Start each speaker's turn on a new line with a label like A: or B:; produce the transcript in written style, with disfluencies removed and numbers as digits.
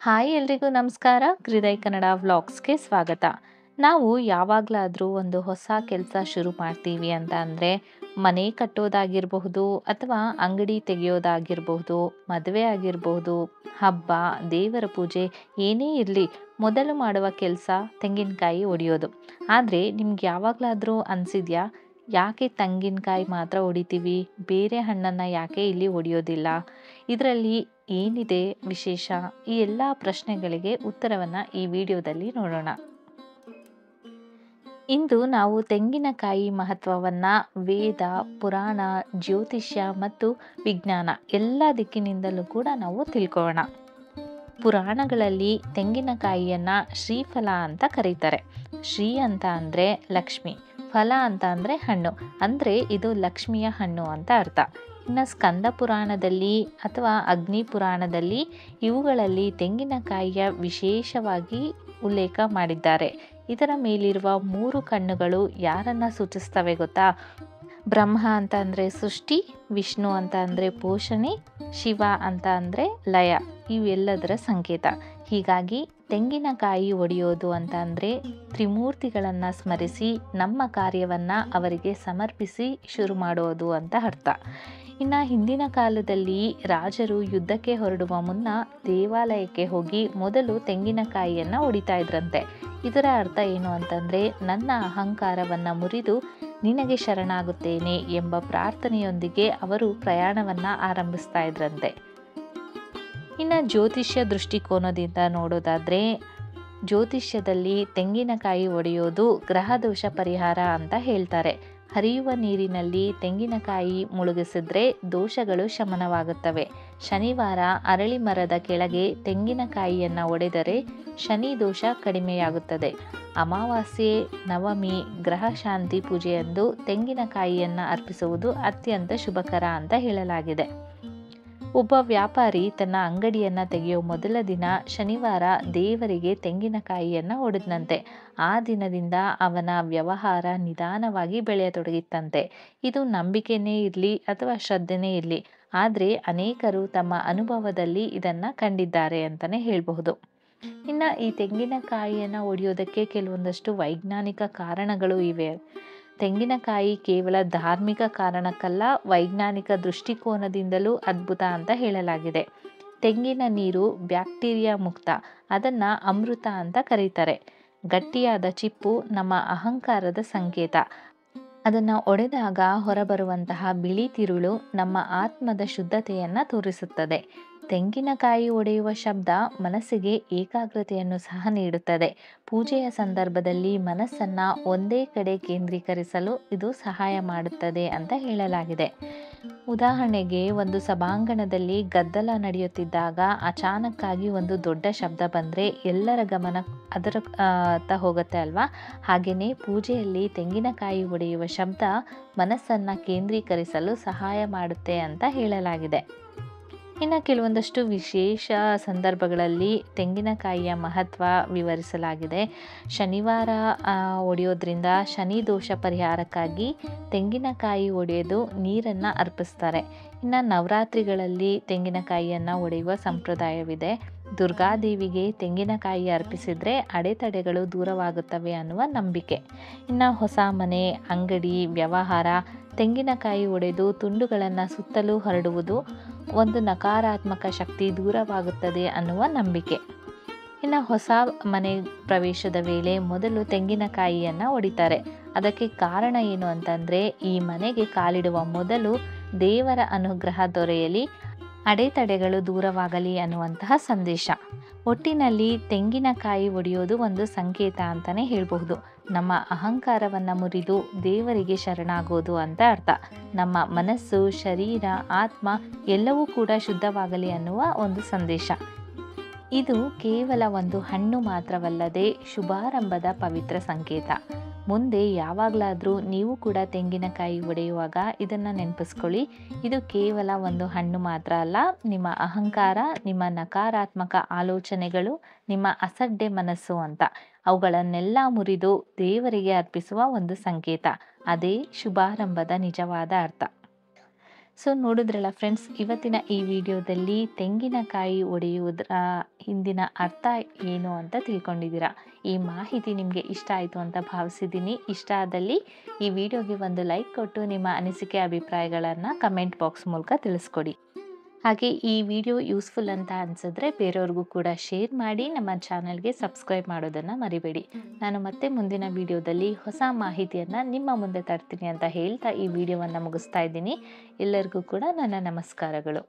A: Hi ಎಲ್ರಿಗೂ ನಮಸ್ಕಾರ. ಹೃದಯ ಕನ್ನಡ ವ್ಲಾಗ್ಸ್ಗೆ ಸ್ವಾಗತ. ನಾವು ಯಾವಾಗಲಾದರೂ ಒಂದು ಹೊಸ ಕೆಲಸ ಶುರು ಮಾಡ್ತೀವಿ ಅಂತ ಅಂದರೆ ಮನೆ ಕಟ್ಟೋದಾಗಿರಬಹುದು ಅಥವಾ ಅಂಗಡಿ ತೆಗೆಯೋದಾಗಿರಬಹುದು, ಮದುವೆ ಆಗಿರಬಹುದು, ಹಬ್ಬ, ದೇವರ ಪೂಜೆ ಏನೇ ಇರಲಿ, ಮೊದಲು ಮಾಡುವ ಕೆಲಸ ತೆಂಗಿನಕಾಯಿ ಒಡೆಯೋದು. ಆದರೆ ನಿಮ್ಗೆ ಯಾವಾಗಲಾದರೂ ಅನಿಸಿದ್ಯಾ, ಯಾಕೆ ತೆಂಗಿನಕಾಯಿ ಮಾತ್ರ ಹೊಡಿತೀವಿ, ಬೇರೆ ಹಣ್ಣನ್ನು ಯಾಕೆ ಇಲ್ಲಿ ಹೊಡೆಯೋದಿಲ್ಲ, ಇದರಲ್ಲಿ ಏನಿದೆ ವಿಶೇಷ? ಈ ಎಲ್ಲ ಪ್ರಶ್ನೆಗಳಿಗೆ ಉತ್ತರವನ್ನು ಈ ವಿಡಿಯೋದಲ್ಲಿ ನೋಡೋಣ. ಇಂದು ನಾವು ತೆಂಗಿನಕಾಯಿ ಮಹತ್ವವನ್ನು ವೇದ, ಪುರಾಣ, ಜ್ಯೋತಿಷ್ಯ ಮತ್ತು ವಿಜ್ಞಾನ ಎಲ್ಲ ದಿಕ್ಕಿನಿಂದಲೂ ಕೂಡ ನಾವು ತಿಳ್ಕೊಳ್ಳೋಣ. ಪುರಾಣಗಳಲ್ಲಿ ತೆಂಗಿನಕಾಯಿಯನ್ನು ಶ್ರೀಫಲ ಅಂತ ಕರೀತಾರೆ. ಶ್ರೀ ಅಂತ ಅಂದರೆ ಲಕ್ಷ್ಮಿ, ಫಲ ಅಂತ ಅಂದರೆ ಹಣ್ಣು, ಅಂದರೆ ಇದು ಲಕ್ಷ್ಮಿಯ ಹಣ್ಣು ಅಂತ ಅರ್ಥ. ಇನ್ನು ಸ್ಕಂದ ಪುರಾಣದಲ್ಲಿ ಅಥವಾ ಅಗ್ನಿ ಪುರಾಣದಲ್ಲಿ ಇವುಗಳಲ್ಲಿ ತೆಂಗಿನಕಾಯಿಯ ವಿಶೇಷವಾಗಿ ಉಲ್ಲೇಖ ಮಾಡಿದ್ದಾರೆ. ಇದರ ಮೇಲಿರುವ 3 ಕಣ್ಣುಗಳು ಯಾರನ್ನು ಸೂಚಿಸ್ತವೆ ಗೊತ್ತಾ? ಬ್ರಹ್ಮ ಅಂತ ಅಂದರೆ ಸೃಷ್ಟಿ, ವಿಷ್ಣು ಅಂತ ಅಂದರೆ ಪೋಷಣೆ, ಶಿವ ಅಂತ ಅಂದರೆ ಲಯ, ಇವೆಲ್ಲದರ ಸಂಕೇತ. ಹೀಗಾಗಿ ತೆಂಗಿನಕಾಯಿ ಒಡೆಯೋದು ಅಂತ ಅಂದರೆ ತ್ರಿಮೂರ್ತಿಗಳನ್ನು ಸ್ಮರಿಸಿ ನಮ್ಮ ಕಾರ್ಯವನ್ನು ಅವರಿಗೆ ಸಮರ್ಪಿಸಿ ಶುರು ಮಾಡೋದು ಅಂತ ಅರ್ಥ. ಇನ್ನು ಹಿಂದಿನ ಕಾಲದಲ್ಲಿ ರಾಜರು ಯುದ್ಧಕ್ಕೆ ಹೊರಡುವ ಮುನ್ನ ದೇವಾಲಯಕ್ಕೆ ಹೋಗಿ ಮೊದಲು ತೆಂಗಿನಕಾಯಿಯನ್ನು ಒಡಿತಾ ಇದ್ರಂತೆ. ಇದರ ಅರ್ಥ ಏನು ಅಂತಂದರೆ, ನನ್ನ ಅಹಂಕಾರವನ್ನು ಮುರಿದು ನಿನಗೆ ಶರಣಾಗುತ್ತೇನೆ ಎಂಬ ಪ್ರಾರ್ಥನೆಯೊಂದಿಗೆ ಅವರು ಪ್ರಯಾಣವನ್ನು ಆರಂಭಿಸ್ತಾ ಇದ್ರಂತೆ. ಇನ್ನು ಜ್ಯೋತಿಷ್ಯ ದೃಷ್ಟಿಕೋನದಿಂದ ನೋಡೋದಾದರೆ, ಜ್ಯೋತಿಷ್ಯದಲ್ಲಿ ತೆಂಗಿನಕಾಯಿ ಒಡೆಯೋದು ಗ್ರಹದೋಷ ಪರಿಹಾರ ಅಂತ ಹೇಳ್ತಾರೆ. ಹರಿಯುವ ನೀರಿನಲ್ಲಿ ತೆಂಗಿನಕಾಯಿ ಮುಳುಗಿಸಿದ್ರೆ ದೋಷಗಳು ಶಮನವಾಗುತ್ತವೆ. ಶನಿವಾರ ಅರಳಿ ಮರದ ಕೆಳಗೆ ತೆಂಗಿನಕಾಯಿಯನ್ನು ಒಡೆದರೆ ಶನಿ ದೋಷ ಕಡಿಮೆಯಾಗುತ್ತದೆ. ಅಮಾವಾಸ್ಯೆ, ನವಮಿ, ಗ್ರಹ ಶಾಂತಿ ಪೂಜೆಯಂದು ತೆಂಗಿನಕಾಯಿಯನ್ನು ಅರ್ಪಿಸುವುದು ಅತ್ಯಂತ ಶುಭಕರ ಅಂತ ಹೇಳಲಾಗಿದೆ. ಒಬ್ಬ ವ್ಯಾಪಾರಿ ತನ್ನ ಅಂಗಡಿಯನ್ನು ತೆಗೆಯೋ ಮೊದಲ ದಿನ ಶನಿವಾರ ದೇವರಿಗೆ ತೆಂಗಿನಕಾಯಿಯನ್ನು ಒಡೆದನಂತೆ. ಆ ದಿನದಿಂದ ಅವನ ವ್ಯವಹಾರ ನಿಧಾನವಾಗಿ ಬೆಳೆಯತೊಡಗಿತ್ತಂತೆ. ಇದು ನಂಬಿಕೆನೇ ಇರಲಿ ಅಥವಾ ಶ್ರದ್ಧೆನೇ ಇರಲಿ, ಆದರೆ ಅನೇಕರು ತಮ್ಮ ಅನುಭವದಲ್ಲಿ ಇದನ್ನು ಕಂಡಿದ್ದಾರೆ ಅಂತಲೇ ಹೇಳಬಹುದು. ಇನ್ನು ಈ ತೆಂಗಿನಕಾಯಿಯನ್ನು ಒಡೆಯೋದಕ್ಕೆ ಕೆಲವೊಂದಷ್ಟು ವೈಜ್ಞಾನಿಕ ಕಾರಣಗಳು ಇವೆ. ತೆಂಗಿನಕಾಯಿ ಕೇವಲ ಧಾರ್ಮಿಕ ಕಾರಣಕ್ಕಲ್ಲ, ವೈಜ್ಞಾನಿಕ ದೃಷ್ಟಿಕೋನದಿಂದಲೂ ಅದ್ಭುತ ಅಂತ ಹೇಳಲಾಗಿದೆ. ತೆಂಗಿನ ನೀರು ಬ್ಯಾಕ್ಟೀರಿಯಾ ಮುಕ್ತ, ಅದನ್ನು ಅಮೃತ ಅಂತ ಕರೀತಾರೆ. ಗಟ್ಟಿಯಾದ ಚಿಪ್ಪು ನಮ್ಮ ಅಹಂಕಾರದ ಸಂಕೇತ, ಅದನ್ನು ಒಡೆದಾಗ ಹೊರಬರುವಂತಹ ಬಿಳಿ ತಿರುಳು ನಮ್ಮ ಆತ್ಮದ ಶುದ್ಧತೆಯನ್ನು ತೋರಿಸುತ್ತದೆ. ತೆಂಗಿನಕಾಯಿ ಒಡೆಯುವ ಶಬ್ದ ಮನಸ್ಸಿಗೆ ಏಕಾಗ್ರತೆಯನ್ನು ಸಹ ನೀಡುತ್ತದೆ. ಪೂಜೆಯ ಸಂದರ್ಭದಲ್ಲಿ ಮನಸ್ಸನ್ನು ಒಂದೇ ಕಡೆ ಕೇಂದ್ರೀಕರಿಸಲು ಇದು ಸಹಾಯ ಮಾಡುತ್ತದೆ ಅಂತ ಹೇಳಲಾಗಿದೆ. ಉದಾಹರಣೆಗೆ, ಒಂದು ಸಭಾಂಗಣದಲ್ಲಿ ಗದ್ದಲ ನಡೆಯುತ್ತಿದ್ದಾಗ ಅಚಾನಕ್ಕಾಗಿ ಒಂದು ದೊಡ್ಡ ಶಬ್ದ ಬಂದರೆ ಎಲ್ಲರ ಗಮನ ಅದರ ಹೋಗುತ್ತೆ ಅಲ್ವಾ? ಹಾಗೆಯೇ ಪೂಜೆಯಲ್ಲಿ ತೆಂಗಿನಕಾಯಿ ಒಡೆಯುವ ಶಬ್ದ ಮನಸ್ಸನ್ನು ಕೇಂದ್ರೀಕರಿಸಲು ಸಹಾಯ ಮಾಡುತ್ತೆ ಅಂತ ಹೇಳಲಾಗಿದೆ. ಇನ್ನು ಕೆಲವೊಂದಷ್ಟು ವಿಶೇಷ ಸಂದರ್ಭಗಳಲ್ಲಿ ತೆಂಗಿನಕಾಯಿಯ ಮಹತ್ವ ವಿವರಿಸಲಾಗಿದೆ. ಶನಿವಾರ ಒಡೆಯೋದ್ರಿಂದ ಶನಿ ದೋಷ ಪರಿಹಾರಕ್ಕಾಗಿ ತೆಂಗಿನಕಾಯಿ ಒಡೆಯೋದು ನೀರನ್ನು ಅರ್ಪಿಸ್ತಾರೆ. ಇನ್ನು ನವರಾತ್ರಿಗಳಲ್ಲಿ ತೆಂಗಿನಕಾಯಿಯನ್ನು ಒಡೆಯುವ ಸಂಪ್ರದಾಯವಿದೆ. ದುರ್ಗಾದೇವಿಗೆ ತೆಂಗಿನಕಾಯಿ ಅರ್ಪಿಸಿದರೆ ಅಡೆತಡೆಗಳು ದೂರವಾಗುತ್ತವೆ ಅನ್ನುವ ನಂಬಿಕೆ. ಇನ್ನು ಹೊಸ ಮನೆ, ಅಂಗಡಿ, ವ್ಯವಹಾರ ತೆಂಗಿನಕಾಯಿ ಒಡೆದು ತುಂಡುಗಳನ್ನು ಸುತ್ತಲೂ ಹರಡುವುದು ಒಂದು ನಕಾರಾತ್ಮಕ ಶಕ್ತಿ ದೂರವಾಗುತ್ತದೆ ಅನ್ನುವ ನಂಬಿಕೆ. ಇನ್ನು ಹೊಸ ಮನೆ ಪ್ರವೇಶದ ವೇಳೆ ಮೊದಲು ತೆಂಗಿನಕಾಯಿಯನ್ನು ಒಡಿತಾರೆ. ಅದಕ್ಕೆ ಕಾರಣ ಏನು ಅಂತಂದರೆ, ಈ ಮನೆಗೆ ಕಾಲಿಡುವ ಮೊದಲು ದೇವರ ಅನುಗ್ರಹ ದೊರೆಯಲಿ, ಅಡೆತಡೆಗಳು ದೂರವಾಗಲಿ ಅನ್ನುವಂತಹ ಸಂದೇಶ. ಒಟ್ಟಿನಲ್ಲಿ ತೆಂಗಿನಕಾಯಿ ಒಡೆಯೋದು ಒಂದು ಸಂಕೇತ ಅಂತಲೇ ಹೇಳಬಹುದು. ನಮ್ಮ ಅಹಂಕಾರವನ್ನು ಮುರಿದು ದೇವರಿಗೆ ಶರಣಾಗೋದು ಅಂತ ಅರ್ಥ. ನಮ್ಮ ಮನಸ್ಸು, ಶರೀರ, ಆತ್ಮ ಎಲ್ಲವೂ ಕೂಡ ಶುದ್ಧವಾಗಲಿ ಅನ್ನುವ ಒಂದು ಸಂದೇಶ. ಇದು ಕೇವಲ ಒಂದು ಹಣ್ಣು ಮಾತ್ರವಲ್ಲದೆ ಶುಭಾರಂಭದ ಪವಿತ್ರ ಸಂಕೇತ. ಮುಂದೆ ಯಾವಾಗಲಾದರೂ ನೀವು ಕೂಡ ತೆಂಗಿನಕಾಯಿ ಒಡೆಯುವಾಗ ಇದನ್ನು ನೆನಪಿಸ್ಕೊಳ್ಳಿ. ಇದು ಕೇವಲ ಒಂದು ಹಣ್ಣು ಮಾತ್ರ ಅಲ್ಲ, ನಿಮ್ಮ ಅಹಂಕಾರ, ನಿಮ್ಮ ನಕಾರಾತ್ಮಕ ಆಲೋಚನೆಗಳು, ನಿಮ್ಮ ಅಸಡ್ಡೆ ಮನಸ್ಸು ಅಂತ ಅವುಗಳನ್ನೆಲ್ಲ ಮುರಿದು ದೇವರಿಗೆ ಅರ್ಪಿಸುವ ಒಂದು ಸಂಕೇತ. ಅದೇ ಶುಭಾರಂಭದ ನಿಜವಾದ ಅರ್ಥ. ಸೊ ನೋಡಿದ್ರಲ್ಲ ಫ್ರೆಂಡ್ಸ್, ಇವತ್ತಿನ ಈ ವಿಡಿಯೋದಲ್ಲಿ ತೆಂಗಿನಕಾಯಿ ಒಡೆಯುವುದರ ಹಿಂದಿನ ಅರ್ಥ ಏನು ಅಂತ ತಿಳ್ಕೊಂಡಿದ್ದೀರಾ. ಈ ಮಾಹಿತಿ ನಿಮಗೆ ಇಷ್ಟ ಆಯಿತು ಅಂತ ಭಾವಿಸಿದ್ದೀನಿ. ಇಷ್ಟ ಆದಲ್ಲಿ ಈ ವಿಡಿಯೋಗೆ ಒಂದು ಲೈಕ್ ಕೊಟ್ಟು ನಿಮ್ಮ ಅನಿಸಿಕೆ ಅಭಿಪ್ರಾಯಗಳನ್ನು ಕಮೆಂಟ್ ಬಾಕ್ಸ್ ಮೂಲಕ ತಿಳಿಸ್ಕೊಡಿ. ಹಾಗೆ ಈ ವಿಡಿಯೋ ಯೂಸ್ಫುಲ್ ಅಂತ ಅನಿಸಿದ್ರೆ ಬೇರೆಯವ್ರಿಗೂ ಕೂಡ ಶೇರ್ ಮಾಡಿ. ನಮ್ಮ ಚಾನಲ್ಗೆ ಸಬ್ಸ್ಕ್ರೈಬ್ ಮಾಡೋದನ್ನು ಮರಿಬೇಡಿ. ನಾನು ಮತ್ತೆ ಮುಂದಿನ ವಿಡಿಯೋದಲ್ಲಿ ಹೊಸ ಮಾಹಿತಿಯನ್ನು ನಿಮ್ಮ ಮುಂದೆ ತರ್ತೀನಿ ಅಂತ ಹೇಳ್ತಾ ಈ ವಿಡಿಯೋವನ್ನು ಮುಗಿಸ್ತಾ ಇದ್ದೀನಿ. ಎಲ್ಲರಿಗೂ ಕೂಡ ನನ್ನ ನಮಸ್ಕಾರಗಳು.